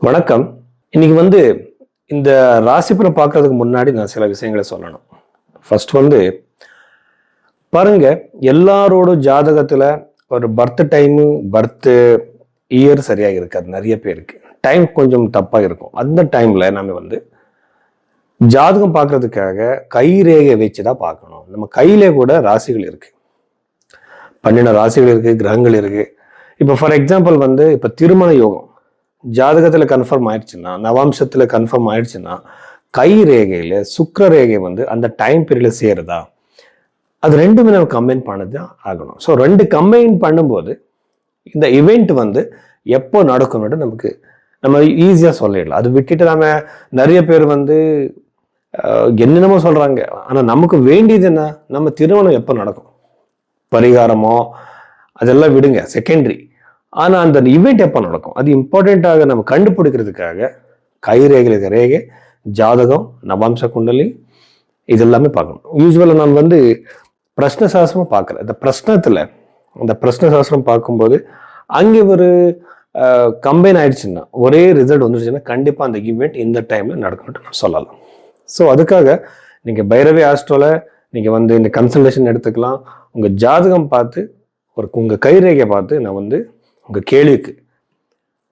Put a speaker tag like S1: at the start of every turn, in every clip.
S1: வணக்கம். இன்னைக்கு வந்து இந்த ராசிபலன் பார்க்கறதுக்கு முன்னாடி நான் சில விஷயங்களை சொல்லணும். ஃபர்ஸ்ட் வந்து பாருங்க, எல்லாரோட ஜாதகத்துல ஒரு பர்த் டைமு பர்த் இயர் சரியா இருக்காது. நிறைய பேருக்கு டைம் கொஞ்சம் தப்பா இருக்கும். அந்த டைம்ல நம்ம வந்து ஜாதகம் பார்க்கறதுக்காக கை ரேகை வச்சுதான் பார்க்கணும். நம்ம கையிலே கூட ராசிகள் இருக்கு, 12 ராசிகள் இருக்கு, கிரகங்கள் இருக்கு. இப்போ ஃபார் எக்ஸாம்பிள் வந்து இப்போ திருமண யோகம் ஜாதகத்துல கன்ஃபார்ம் ஆயிடுச்சுன்னா, நவாம்சத்துல கன்ஃபார்ம் ஆயிடுச்சுன்னா, கை ரேகையில சுக்கிர ரேகை வந்து அந்த டைம் பீரியட்ல சேருதா, அது ரெண்டுமே நம்ம கம்பைன் பண்ணது ஆகணும். ஸோ ரெண்டு கம்பைன் பண்ணும்போது இந்த இவெண்ட் வந்து எப்போ நடக்கும்னு நமக்கு நம்ம ஈஸியா சொல்லிடலாம். அது விட்டுட்டு நாம நிறைய பேர் வந்து என்னென்னமோ சொல்றாங்க. ஆனா நமக்கு வேண்டியது என்ன, நம்ம திருமணம் எப்போ நடக்கும், பரிகாரமோ அதெல்லாம் விடுங்க, செகண்டரி. ஆனா அந்த இவெண்ட் எப்போ நடக்கும் அது இம்பார்ட்டண்ட்டாக நம்ம கண்டுபிடிக்கிறதுக்காக கை ரேகை, ஜாதகம், நவாம்ச குண்டலி இது எல்லாமே பார்க்கணும். யூஸ்வலாக நான் வந்து பிரஷ்ன சாஸ்திரமும் பார்க்குறேன். அந்த பிரஷ்ன சாஸ்திரம் பார்க்கும்போது அங்கே ஒரு கம்பைன் ஆயிடுச்சுன்னா, ஒரே ரிசல்ட் வந்துருச்சுன்னா கண்டிப்பாக அந்த ஈவெண்ட் இந்த டைம்ல நடக்கணும்னு நான் சொல்லலாம். ஸோ அதுக்காக நீங்க பைரவி ஆஸ்ட்ரோல நீங்க வந்து இந்த கன்சல்டேஷன் எடுத்துக்கலாம். உங்க ஜாதகம் பார்த்து உங்க கைரேகையை பார்த்து நான் வந்து உங்க கேள்விக்கு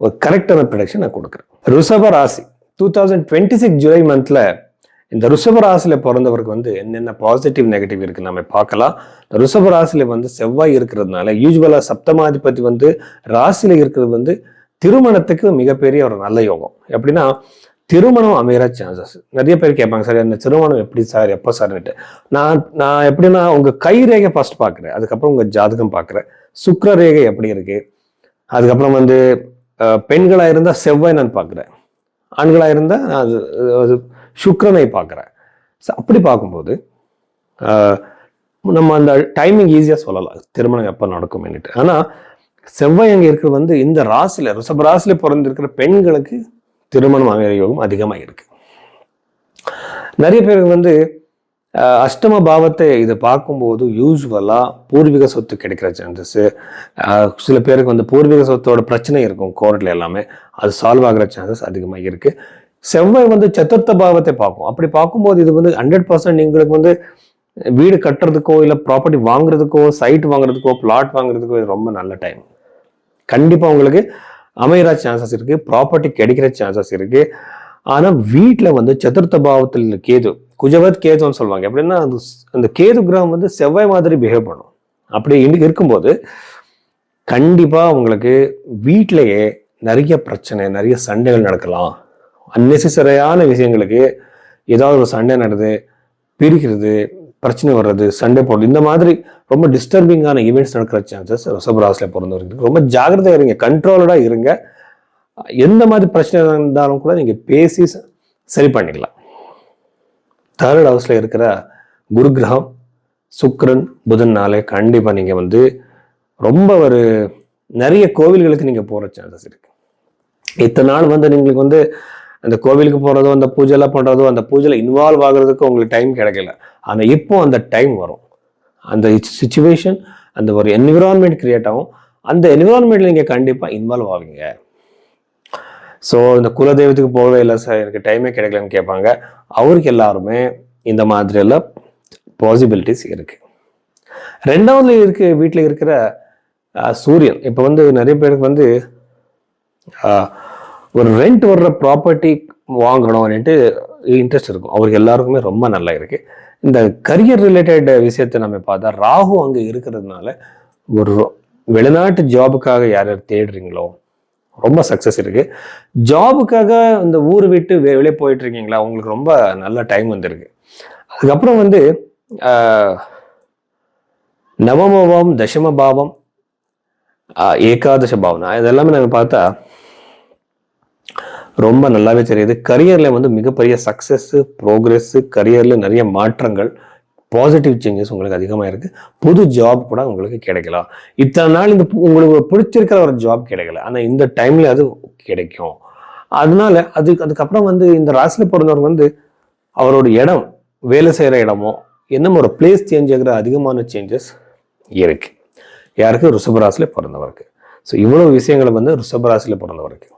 S1: ஒரு கரெக்டான ப்ரொடக்ஷன் நான் கொடுக்குறேன். ரிஷப ராசி 2026 ஜூலை மந்த்ல இந்த ரிஷப ராசியில பிறந்தவருக்கு வந்து என்னென்ன பாசிட்டிவ் நெகட்டிவ் இருக்கு நம்ம பார்க்கலாம். ரிஷப ராசியில வந்து செவ்வாய் இருக்கிறதுனால யூஸ்வலா சப்தமாதிபதி வந்து ராசியில இருக்கிறது வந்து திருமணத்துக்கு மிகப்பெரிய ஒரு நல்ல யோகம். எப்படின்னா திருமணம் அமைகிற சான்சஸ் நிறைய பேர் கேட்பாங்க, சார் அந்த திருமணம் எப்படி சார், எப்போ சார்ன்னுட்டு. நான் எப்படின்னா உங்க கை ரேகை ஃபர்ஸ்ட் பார்க்குறேன், அதுக்கப்புறம் உங்க ஜாதகம் பார்க்குறேன், சுக்கிர ரேகை எப்படி இருக்கு, அதுக்கப்புறம் வந்து பெண்களா இருந்தா செவ்வாய் நான் பார்க்குறேன், ஆண்களா இருந்தா அது சுக்கிரனை பார்க்குறேன். அப்படி பார்க்கும்போது நம்ம அந்த டைமிங் ஈஸியா சொல்லலாம் திருமணம் எப்போ நடக்கும்னுட்டு. ஆனா செவ்வாய் அங்கே இருக்கிறது வந்து இந்த ராசியில ரிஷப ராசியில பிறந்திருக்கிற பெண்களுக்கு திருமணம் அமைகிற யோகம் அதிகமா இருக்கு. நிறைய பேருக்கு வந்து அஷ்டம பாவத்தை இதை பார்க்கும்போது யூஸ்வலா பூர்வீக சொத்து கிடைக்கிற சான்சஸ், சில பேருக்கு வந்து பூர்வீக சொத்தோட பிரச்சனை இருக்கும் கோர்ட்ல எல்லாமே, அது சால்வ் ஆகிற சான்சஸ் அதிகமாக இருக்கு. செவ்வாய் வந்து சதுர்த்த பாவத்தை பார்க்கும். அப்படி பார்க்கும்போது இது வந்து 100% எங்களுக்கு வந்து வீடு கட்டுறதுக்கோ இல்லை ப்ராப்பர்ட்டி வாங்குறதுக்கோ சைட் வாங்குறதுக்கோ பிளாட் வாங்குறதுக்கோ இது ரொம்ப நல்ல டைம். கண்டிப்பா உங்களுக்கு அமைகிற சான்சஸ் இருக்கு, ப்ராப்பர்ட்டி கிடைக்கிற சான்சஸ் இருக்கு. ஆனா வீட்டுல வந்து சதுர்த்த பாவத்தில் கேது, குஜவத் கேதுன்னு சொல்லுவாங்க. எப்படின்னா அந்த கேது கிரகம் வந்து செவ்வாய் மாதிரி பிஹேவ் பண்ணும். அப்படி இருக்கும்போது கண்டிப்பா உங்களுக்கு வீட்டிலேயே நிறைய பிரச்சனை, நிறைய சண்டைகள் நடக்கலாம். அன்னெசரியான விஷயங்களுக்கு ஏதாவது ஒரு சண்டை நடக்குது, பிரிக்கிறது, பிரச்சனை வர்றது, சண்டை போடுறது, இந்த மாதிரி ரொம்ப டிஸ்டர்பிங்கான ஈவெண்ட்ஸ் நடக்கிற சான்சஸ் ரிஷபராசியில பிறந்தவருக்கு. ரொம்ப ஜாகிரதையா இருங்க, கண்ட்ரோலடா இருங்க. எந்த மாதிரி பிரச்சனை இருந்தாலும் கூட நீங்க பேசி சரி பண்ணிக்கலாம். 3rd ஹவுஸ்ல இருக்கிற குரு கிரகம், சுக்கிரன், புதன்னாலே கண்டிப்பா நீங்க வந்து ரொம்ப ஒரு நிறைய கோவில்களுக்கு நீங்க போற சான்சஸ் இருக்கு. இத்தனை நாள் வந்து நீங்களுக்கு வந்து அந்த கோவிலுக்கு போறதோ அந்த பூஜை எல்லாம் பண்றதோ அந்த பூஜையில இன்வால்வ் ஆகுறதுக்கு உங்களுக்கு டைம் கிடைக்கல. ஆனா இப்போ அந்த டைம் வரும், அந்த சிச்சுவேஷன், அந்த ஒரு என்விரான்மெண்ட் கிரியேட் ஆகும். அந்த என்விரான்மெண்ட்ல நீங்க கண்டிப்பா இன்வால்வ் ஆவீங்க. ஸோ இந்த குலதெய்வத்துக்கு போகவே இல்லை சார், எனக்கு டைமே கிடைக்கலன்னு கேட்பாங்க. அவருக்கு எல்லாருமே இந்த மாதிரி எல்லாம் பாசிபிலிட்டிஸ் இருக்கு. 2வது வீட்டில் இருக்கிற சூரியன் இப்போ வந்து நிறைய பேருக்கு வந்து ஒரு ரெண்ட் வர்ற ப்ராப்பர்ட்டி வாங்கணும்னுட்டு இன்ட்ரெஸ்ட் இருக்கும். அவருக்கு எல்லாருக்குமே ரொம்ப நல்லா இருக்கு. இந்த கரியர் ரிலேட்டட் விஷயத்தை நம்ம பார்த்தா ராகு அங்கே இருக்கிறதுனால ஒரு வெளிநாட்டு ஜாபுக்காக யார் யார் தேடுறீங்களோ ரொம்ப சக்சஸ் இருக்கு. ஜாபுக்காக இந்த ஊர் விட்டு வெளியே போயிட்டு இருக்கீங்களா, உங்களுக்கு ரொம்ப நல்ல டைம் வந்திருக்கு. அதுக்கப்புறம் வந்து நவம பாவம், தசம பாவம், ஏகாதச பாவம் இதெல்லாமே நம்ம பார்த்தா ரொம்ப நல்லாவே தெரியுது. கரியர்ல வந்து மிகப்பெரிய சக்சஸ், ப்ரோக்ரஸ், கரியர்ல நிறைய மாற்றங்கள், பாசிட்டிவ் சேஞ்சஸ் உங்களுக்கு அதிகமாக இருக்கு. புது ஜாப் கூட உங்களுக்கு கிடைக்கலாம். இத்தனை நாள் இந்த உங்களுக்கு பிடிச்சிருக்கிற ஒரு ஜாப் கிடைக்கல, ஆனா இந்த டைம்ல அது கிடைக்கும். அதனால அதுக்கப்புறம் வந்து இந்த ராசியில பிறந்தவங்க வந்து அவரோட இடம், வேலை செய்யற இடமோ என்னமோ ஒரு பிளேஸ் சேஞ்ச் ஆகிற அதிகமான சேஞ்சஸ் இருக்கு. யாருக்கு? ரிஷபராசியில பிறந்தவருக்கு. ஸோ இவ்வளவு விஷயங்களை வந்து ரிஷபராசியில பிறந்தவருக்கு